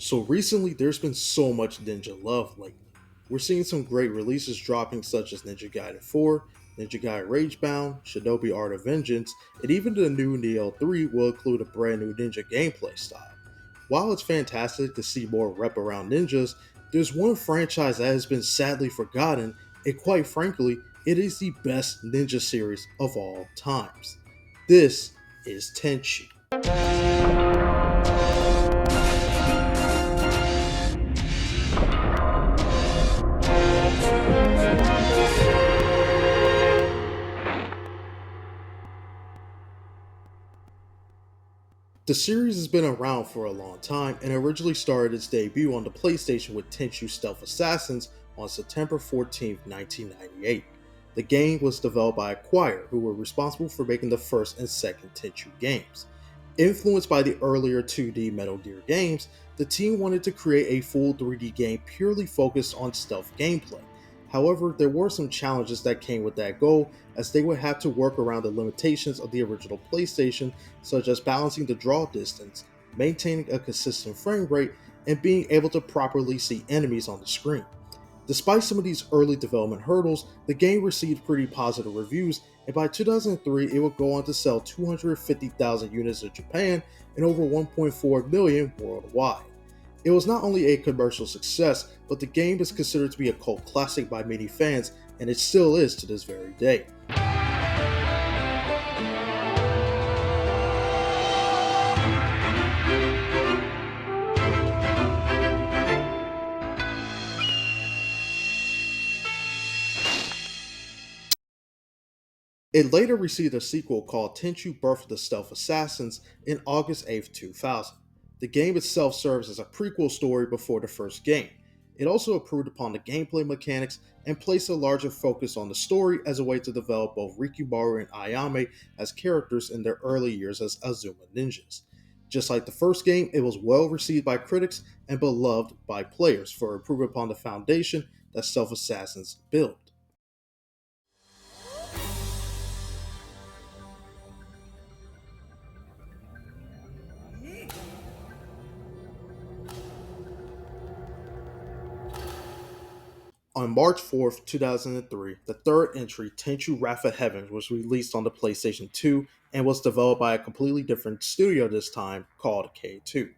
So recently, there's been so much Ninja love lately. We're seeing some great releases dropping, such as Ninja Gaiden 4, Ninja Gaiden Ragebound, Shinobi Art of Vengeance, and even the new Neo 3 will include a brand new ninja gameplay style. While it's fantastic to see more rep around ninjas, there's one franchise that has been sadly forgotten, and quite frankly, it is the best ninja series of all times. This is Tenchu. The series has been around for a long time and originally started its debut on the PlayStation with Tenchu Stealth Assassins on September 14, 1998. The game was developed by Acquire, who were responsible for making the first and second Tenchu games. Influenced by the earlier 2D Metal Gear games, the team wanted to create a full 3D game purely focused on stealth gameplay. However, there were some challenges that came with that goal, as they would have to work around the limitations of the original PlayStation, such as balancing the draw distance, maintaining a consistent frame rate, and being able to properly see enemies on the screen. Despite some of these early development hurdles, the game received pretty positive reviews, and by 2003 it would go on to sell 250,000 units in Japan and over 1.4 million worldwide. It was not only a commercial success, but the game is considered to be a cult classic by many fans, and it still is to this very day. It later received a sequel called Tenchu Birth of the Stealth Assassins in August 8, 2000. The game itself serves as a prequel story before the first game. It also improved upon the gameplay mechanics and placed a larger focus on the story as a way to develop both Rikimaru and Ayame as characters in their early years as Azuma ninjas. Just like the first game, it was well received by critics and beloved by players for improving upon the foundation that Stealth Assassins built. On March 4th, 2003, the third entry, Tenchu Wrath of Heaven, was released on the PlayStation 2 and was developed by a completely different studio this time called K2.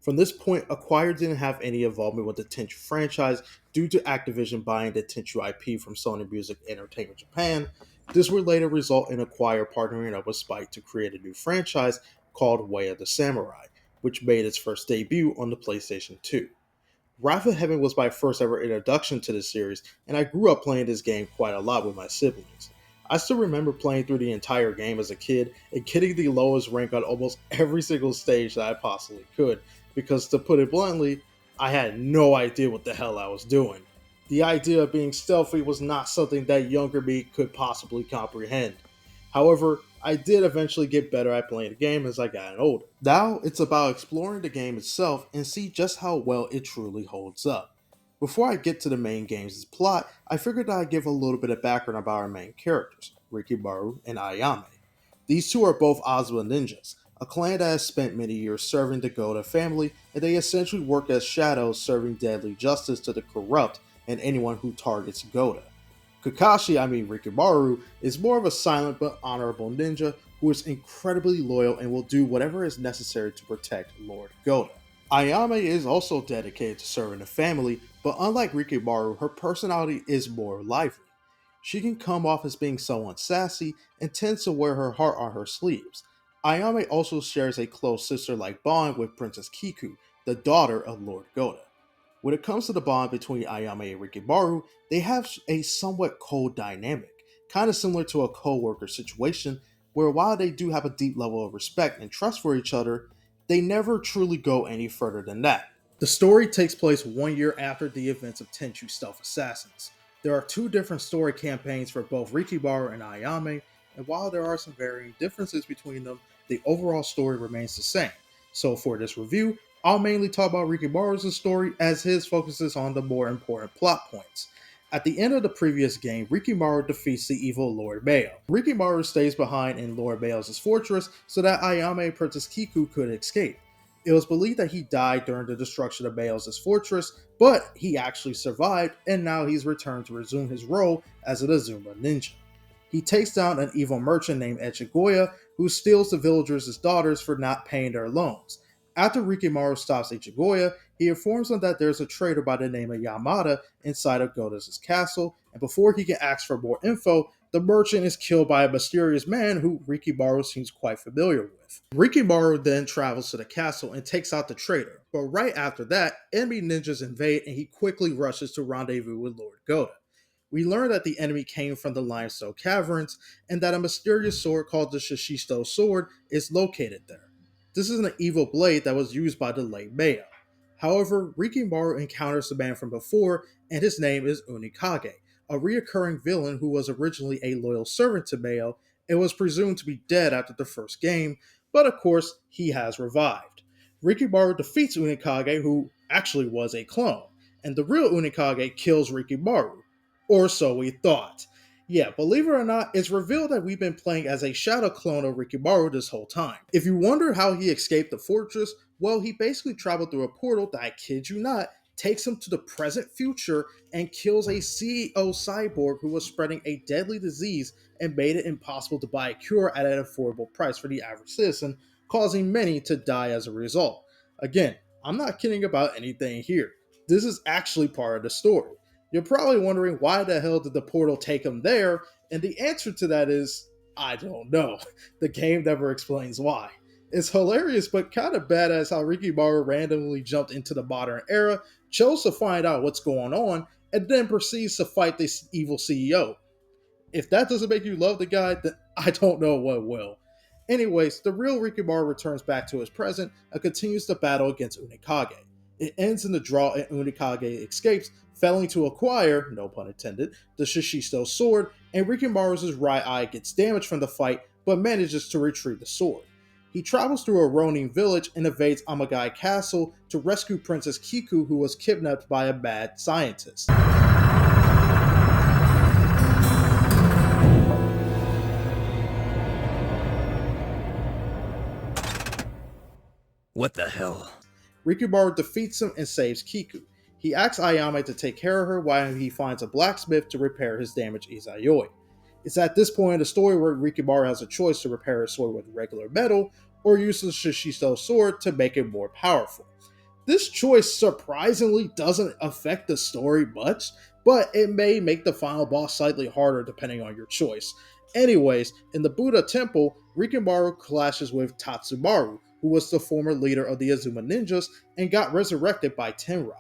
From this point, Acquire didn't have any involvement with the Tenchu franchise due to Activision buying the Tenchu IP from Sony Music Entertainment Japan. This would later result in Acquire partnering up with Spike to create a new franchise called Way of the Samurai, which made its first debut on the PlayStation 2. Wrath of Heaven was my first ever introduction to the series, and I grew up playing this game quite a lot with my siblings. I still remember playing through the entire game as a kid and getting the lowest rank on almost every single stage that I possibly could, because to put it bluntly, I had no idea what the hell I was doing. The idea of being stealthy was not something that younger me could possibly comprehend. However, I did eventually get better at playing the game as I got older. Now it's about exploring the game itself and see just how well it truly holds up. Before I get to the main game's plot, I figured I'd give a little bit of background about our main characters, Rikimaru and Ayame. These two are both Ozma ninjas, a clan that has spent many years serving the Goda family, and they essentially work as shadows serving deadly justice to the corrupt and anyone who targets Goda. Rikimaru, is more of a silent but honorable ninja who is incredibly loyal and will do whatever is necessary to protect Lord Goda. Ayame is also dedicated to serving the family, but unlike Rikimaru, her personality is more lively. She can come off as being somewhat sassy and tends to wear her heart on her sleeves. Ayame also shares a close sister like bond with Princess Kiku, the daughter of Lord Goda. When it comes to the bond between Ayame and Rikimaru, they have a somewhat cold dynamic, kind of similar to a co-worker situation, where while they do have a deep level of respect and trust for each other, they never truly go any further than that. The story takes place 1 year after the events of Tenchu Stealth Assassins. There are two different story campaigns for both Rikimaru and Ayame, and while there are some varying differences between them, the overall story remains the same. So for this review, I'll mainly talk about Rikimaru's story as his focuses on the more important plot points. At the end of the previous game, Rikimaru defeats the evil Lord Mayo. Rikimaru stays behind in Lord Mayo's fortress so that Ayame and Princess Kiku could escape. It was believed that he died during the destruction of Mayo's fortress, but he actually survived, and now he's returned to resume his role as an Azuma ninja. He takes down an evil merchant named Echigoya, who steals the villagers' daughters for not paying their loans. After Rikimaru stops Ichigoya, he informs them that there's a traitor by the name of Yamada inside of Goda's castle, and before he can ask for more info, the merchant is killed by a mysterious man who Rikimaru seems quite familiar with. Rikimaru then travels to the castle and takes out the traitor, but right after that, enemy ninjas invade and he quickly rushes to rendezvous with Lord Goda. We learn that the enemy came from the limestone caverns and that a mysterious sword called the Shishisto sword is located there. This is an evil blade that was used by the late Maya. However, Rikimaru encounters the man from before, and his name is Unikage, a reoccurring villain who was originally a loyal servant to Mayo and was presumed to be dead after the first game, but of course, he has revived. Rikimaru defeats Unikage, who actually was a clone, and the real Unikage kills Rikimaru, or so we thought. Yeah, believe it or not, it's revealed that we've been playing as a shadow clone of Rikimaru this whole time. If you wonder how he escaped the fortress, well, he basically traveled through a portal that, I kid you not, takes him to the present future and kills a CEO cyborg who was spreading a deadly disease and made it impossible to buy a cure at an affordable price for the average citizen, causing many to die as a result. Again, I'm not kidding about anything here. This is actually part of the story. You're probably wondering why the hell did the portal take him there, and the answer to that is, I don't know. The game never explains why. It's hilarious but kind of badass how Rikimaru randomly jumped into the modern era, chose to find out what's going on, and then proceeds to fight this evil CEO. If that doesn't make you love the guy, then I don't know what will. Anyways, the real Rikimaru returns back to his present and continues the battle against Unikage. It ends in the draw and Unikage escapes, failing to acquire, no pun intended, the Shishisto sword, and Rikimaru's right eye gets damaged from the fight but manages to retrieve the sword. He travels through a Ronin village and invades Amagai Castle to rescue Princess Kiku, who was kidnapped by a mad scientist. What the hell? Rikimaru defeats him and saves Kiku. He asks Ayame to take care of her while he finds a blacksmith to repair his damaged Izayoi. It's at this point in the story where Rikimaru has a choice to repair his sword with regular metal or use the Shishisto sword to make it more powerful. This choice surprisingly doesn't affect the story much, but it may make the final boss slightly harder depending on your choice. Anyways, in the Buddha temple, Rikimaru clashes with Tatsumaru, who was the former leader of the Azuma ninjas and got resurrected by Tenrai.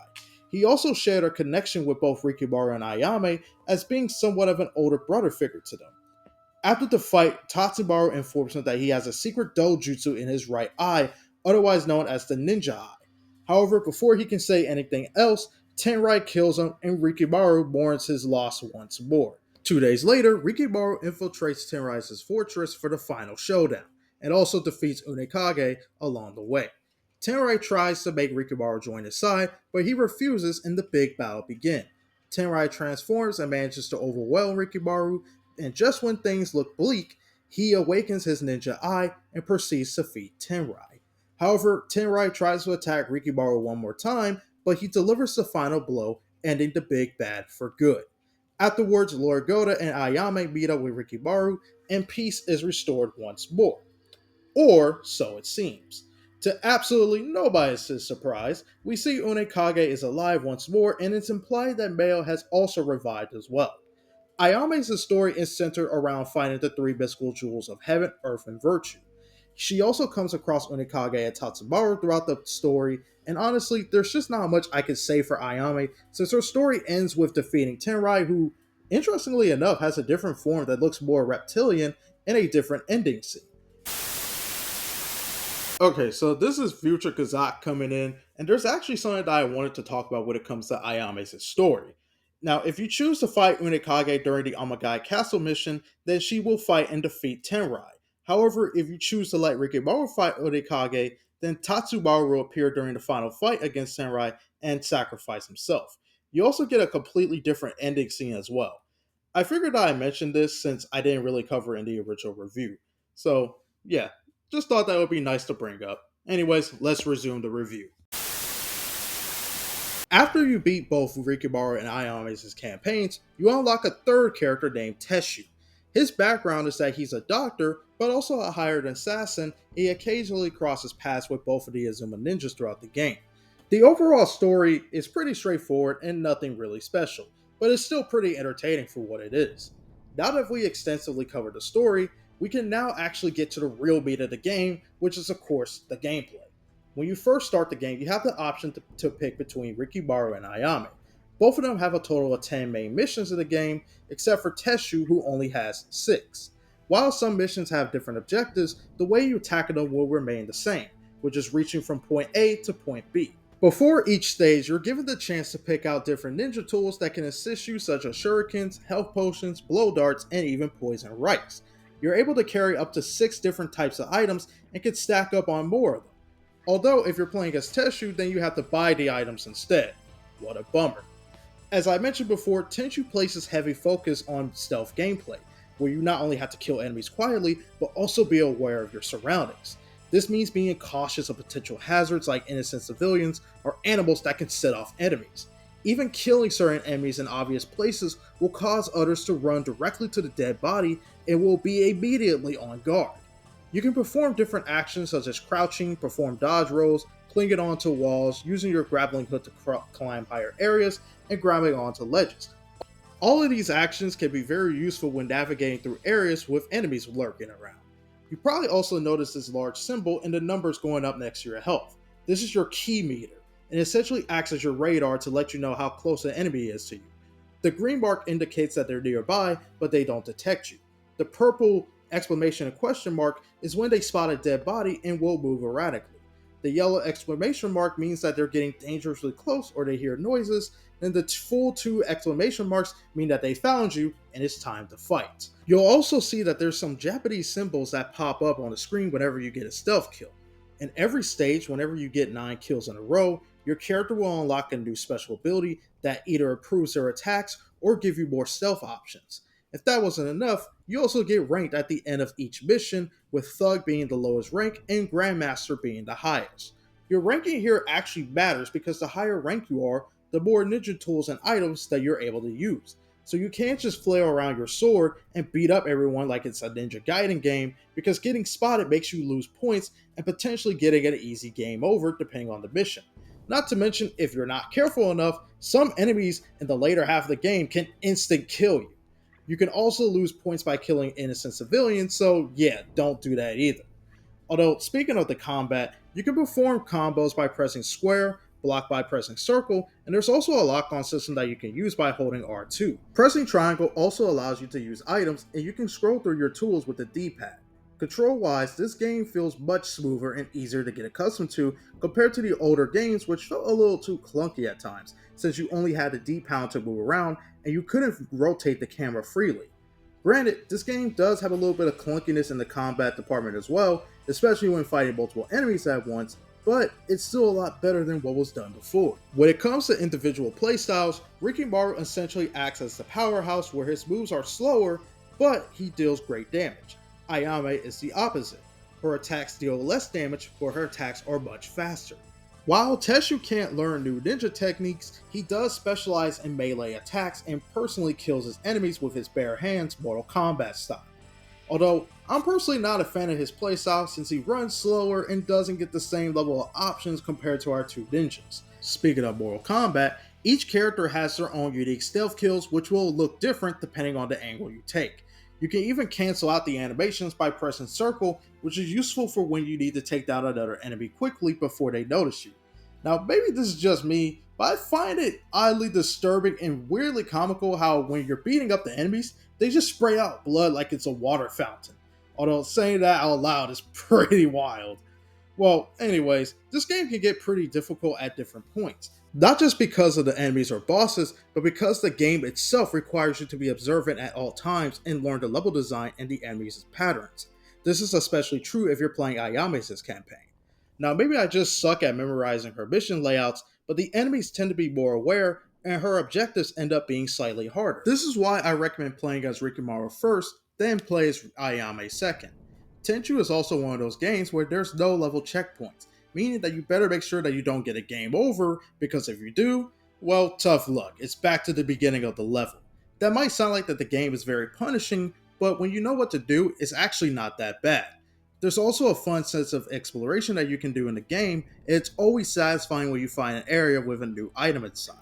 He also shared a connection with both Rikimaru and Ayame as being somewhat of an older brother figure to them. After the fight, Tatsumaru informs him that he has a secret dojutsu in his right eye, otherwise known as the Ninja Eye. However, before he can say anything else, Tenrai kills him and Rikimaru mourns his loss once more. 2 days later, Rikimaru infiltrates Tenrai's fortress for the final showdown, and also defeats Unikage along the way. Tenrai tries to make Rikimaru join his side, but he refuses and the big battle begins. Tenrai transforms and manages to overwhelm Rikimaru, and just when things look bleak, he awakens his ninja eye and proceeds to defeat Tenrai. However, Tenrai tries to attack Rikimaru one more time, but he delivers the final blow, ending the big bad for good. Afterwards, Lord Goda and Ayame meet up with Rikimaru, and peace is restored once more. Or so it seems. To absolutely nobody's surprise, we see Unikage is alive once more, and it's implied that Mayo has also revived as well. Ayame's story is centered around finding the three mystical jewels of heaven, earth, and virtue. She also comes across Unikage and Tatsumaru throughout the story, and honestly, there's just not much I can say for Ayame, since her story ends with defeating Tenrai, who, interestingly enough, has a different form that looks more reptilian and a different ending scene. Okay, so this is future Kazak coming in, and there's actually something that I wanted to talk about when it comes to Ayame's story. Now, if you choose to fight Unikage during the Amagai Castle mission, then she will fight and defeat Tenrai. However, if you choose to let Rikimaru fight Unikage, then Tatsumaru will appear during the final fight against Tenrai and sacrifice himself. You also get a completely different ending scene as well. I figured that I mentioned this since I didn't really cover it in the original review. So, yeah, just thought that would be nice to bring up. Anyways, let's resume the review. After you beat both Rikimaru and Ayame's campaigns, you unlock a third character named Teshu. His background is that he's a doctor, but also a hired assassin. He occasionally crosses paths with both of the Azuma ninjas throughout the game. The overall story is pretty straightforward and nothing really special, but it's still pretty entertaining for what it is. Now that we extensively covered the story, we can now actually get to the real meat of the game, which is of course the gameplay. When you first start the game, you have the option to pick between Rikimaru and Ayame. Both of them have a total of 10 main missions in the game, except for Teshu, who only has 6. While some missions have different objectives, the way you tackle them will remain the same, which is reaching from point A to point B. Before each stage, you're given the chance to pick out different ninja tools that can assist you, such as shurikens, health potions, blow darts, and even poison rice. You're able to carry up to 6 different types of items and can stack up on more of them. Although, if you're playing as Tenchu, then you have to buy the items instead. What a bummer. As I mentioned before, Tenchu places heavy focus on stealth gameplay, where you not only have to kill enemies quietly, but also be aware of your surroundings. This means being cautious of potential hazards like innocent civilians or animals that can set off enemies. Even killing certain enemies in obvious places will cause others to run directly to the dead body and will be immediately on guard. You can perform different actions such as crouching, perform dodge rolls, clinging onto walls, using your grappling hook to climb higher areas, and grabbing onto ledges. All of these actions can be very useful when navigating through areas with enemies lurking around. You probably also notice this large symbol and the numbers going up next to your health. This is your key meter, and essentially acts as your radar to let you know how close an enemy is to you. The green mark indicates that they're nearby, but they don't detect you. The purple exclamation and question mark is when they spot a dead body and will move erratically. The yellow exclamation mark means that they're getting dangerously close or they hear noises, and the full 2 exclamation marks mean that they found you and it's time to fight. You'll also see that there's some Japanese symbols that pop up on the screen whenever you get a stealth kill. In every stage, whenever you get 9 kills in a row, your character will unlock a new special ability that either improves their attacks or give you more stealth options. If that wasn't enough, you also get ranked at the end of each mission, with Thug being the lowest rank and Grandmaster being the highest. Your ranking here actually matters because the higher rank you are, the more ninja tools and items that you're able to use. So you can't just flail around your sword and beat up everyone like it's a Ninja Gaiden game, because getting spotted makes you lose points and potentially getting an easy game over depending on the mission. Not to mention, if you're not careful enough, some enemies in the later half of the game can instant kill you. You can also lose points by killing innocent civilians, so yeah, don't do that either. Although, speaking of the combat, you can perform combos by pressing square, block by pressing circle, and there's also a lock-on system that you can use by holding R2. Pressing triangle also allows you to use items, and you can scroll through your tools with the D-pad. Control-wise, this game feels much smoother and easier to get accustomed to compared to the older games, which felt a little too clunky at times, since you only had the D-pad to move around and you couldn't rotate the camera freely. Granted, this game does have a little bit of clunkiness in the combat department as well, especially when fighting multiple enemies at once, but it's still a lot better than what was done before. When it comes to individual playstyles, Rikimaru essentially acts as the powerhouse where his moves are slower, but he deals great damage. Ayame is the opposite. Her attacks deal less damage, but her attacks are much faster. While Teshu can't learn new ninja techniques, he does specialize in melee attacks and personally kills his enemies with his bare hands Mortal Kombat style. Although, I'm personally not a fan of his playstyle since he runs slower and doesn't get the same level of options compared to our 2 ninjas. Speaking of Mortal Kombat, each character has their own unique stealth kills which will look different depending on the angle you take. You can even cancel out the animations by pressing circle, which is useful for when you need to take down another enemy quickly before they notice you. Now, maybe this is just me, but I find it oddly disturbing and weirdly comical how when you're beating up the enemies, they just spray out blood like it's a water fountain. Although saying that out loud is pretty wild. Well, anyways, this game can get pretty difficult at different points. Not just because of the enemies or bosses, but because the game itself requires you to be observant at all times and learn the level design and the enemies' patterns. This is especially true if you're playing Ayame's campaign. Now, maybe I just suck at memorizing her mission layouts, but the enemies tend to be more aware, and her objectives end up being slightly harder. This is why I recommend playing as Rikimaru first, then play as Ayame second. Tenchu is also one of those games where there's no level checkpoints, meaning that you better make sure that you don't get a game over, because if you do, well, tough luck. It's back to the beginning of the level. That might sound like that the game is very punishing, but when you know what to do, it's actually not that bad. There's also a fun sense of exploration that you can do in the game, and it's always satisfying when you find an area with a new item inside.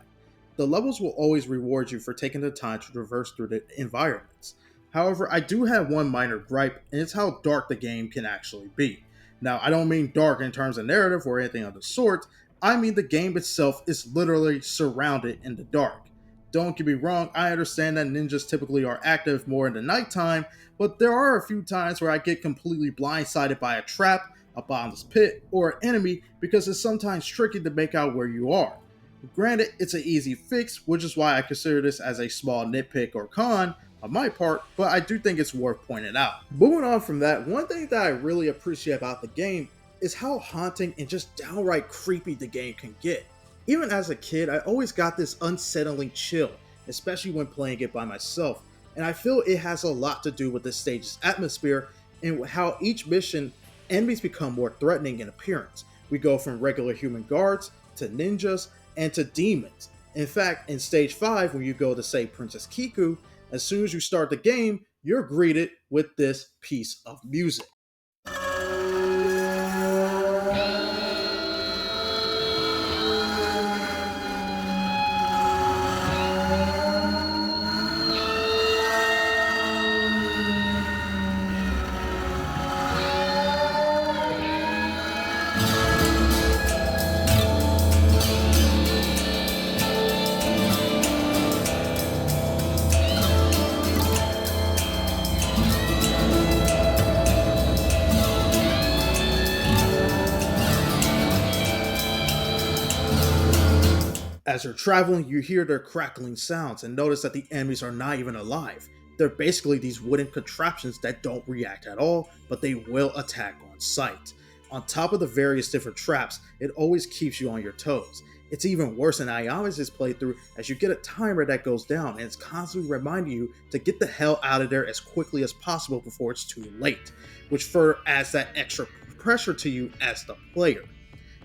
The levels will always reward you for taking the time to traverse through the environments. However, I do have one minor gripe, and it's how dark the game can actually be. Now, I don't mean dark in terms of narrative or anything of the sort, I mean the game itself is literally surrounded in the dark. Don't get me wrong, I understand that ninjas typically are active more in the nighttime, but there are a few times where I get completely blindsided by a trap, a bottomless pit, or an enemy because it's sometimes tricky to make out where you are. Granted, it's an easy fix, which is why I consider this as a small nitpick or con on my part, but I do think it's worth pointing out. Moving on from that, one thing that I really appreciate about the game is how haunting and just downright creepy the game can get. Even as a kid, I always got this unsettling chill, especially when playing it by myself, and I feel it has a lot to do with this stage's atmosphere and how each mission enemies become more threatening in appearance. We go from regular human guards to ninjas and to demons. In fact, in stage 5, when you go to say Princess Kiku, as soon as you start the game, you're greeted with this piece of music. As you're traveling, you hear their crackling sounds and notice that the enemies are not even alive. They're basically these wooden contraptions that don't react at all, but they will attack on sight. On top of the various different traps, it always keeps you on your toes. It's even worse in Ayama's playthrough, as you get a timer that goes down and it's constantly reminding you to get the hell out of there as quickly as possible before it's too late, which further adds that extra pressure to you as the player.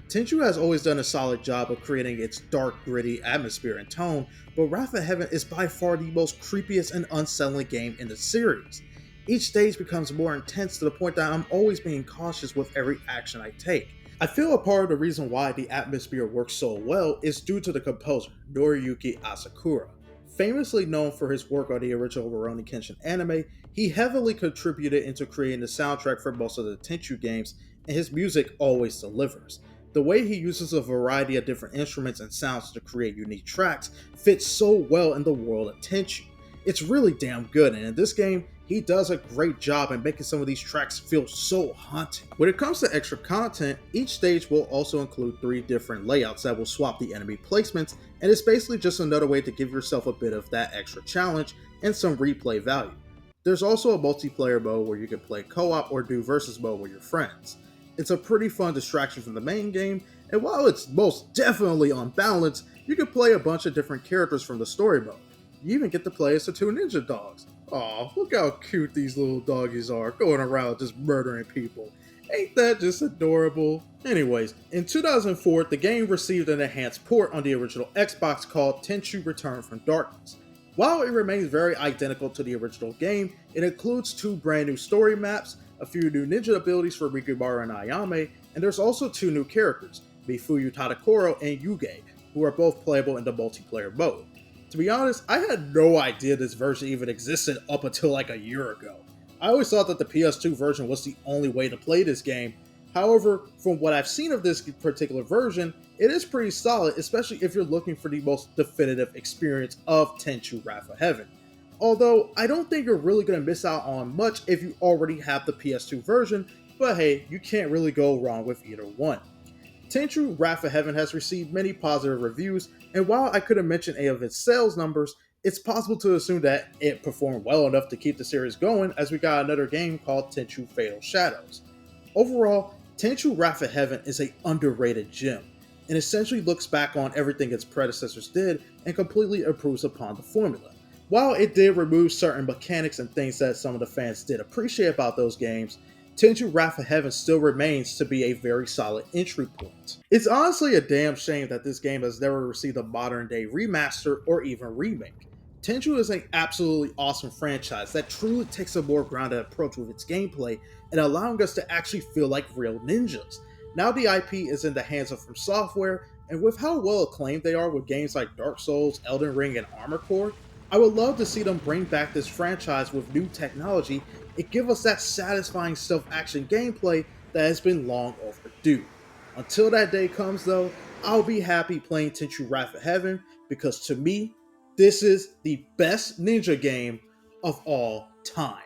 Tenchu has always done a solid job of creating its dark, gritty atmosphere and tone, but Wrath of Heaven is by far the most creepiest and unsettling game in the series. Each stage becomes more intense to the point that I'm always being cautious with every action I take. I feel a part of the reason why the atmosphere works so well is due to the composer, Noriyuki Asakura. Famously known for his work on the original Rurouni Kenshin anime, he heavily contributed into creating the soundtrack for most of the Tenchu games, and his music always delivers. The way he uses a variety of different instruments and sounds to create unique tracks fits so well in the world of Tenchu. It's really damn good, and in this game, he does a great job in making some of these tracks feel so haunting. When it comes to extra content, each stage will also include 3 different layouts that will swap the enemy placements, and it's basically just another way to give yourself a bit of that extra challenge and some replay value. There's also a multiplayer mode where you can play co-op or do versus mode with your friends. It's a pretty fun distraction from the main game, and while it's most definitely unbalanced, you can play a bunch of different characters from the story mode. You even get to play as the 2 ninja dogs. Aw, look how cute these little doggies are, going around just murdering people. Ain't that just adorable? Anyways, in 2004, the game received an enhanced port on the original Xbox called Tenchu Return from Darkness. While it remains very identical to the original game, it includes 2 brand new story maps, a few new ninja abilities for Rikimaru and Ayame, and there's also 2 new characters, Mifuyu Tadakoro and Yuge, who are both playable in the multiplayer mode. To be honest, I had no idea this version even existed up until like a year ago. I always thought that the PS2 version was the only way to play this game. However, from what I've seen of this particular version, it is pretty solid, especially if you're looking for the most definitive experience of Tenchu Wrath of Heaven. Although, I don't think you're really going to miss out on much if you already have the PS2 version, but hey, you can't really go wrong with either one. Tenchu Wrath of Heaven has received many positive reviews, and while I couldn't mention any of its sales numbers, it's possible to assume that it performed well enough to keep the series going, as we got another game called Tenchu Fatal Shadows. Overall, Tenchu Wrath of Heaven is an underrated gem, and essentially looks back on everything its predecessors did and completely improves upon the formula. While it did remove certain mechanics and things that some of the fans did appreciate about those games, Tenchu Wrath of Heaven still remains to be a very solid entry point. It's honestly a damn shame that this game has never received a modern day remaster or even remake. Tenchu is an absolutely awesome franchise that truly takes a more grounded approach with its gameplay and allowing us to actually feel like real ninjas. Now the IP is in the hands of From Software, and with how well acclaimed they are with games like Dark Souls, Elden Ring, and Armored Core, I would love to see them bring back this franchise with new technology and give us that satisfying stealth action gameplay that has been long overdue. Until that day comes, though, I'll be happy playing Tenchu Wrath of Heaven because to me, this is the best ninja game of all time.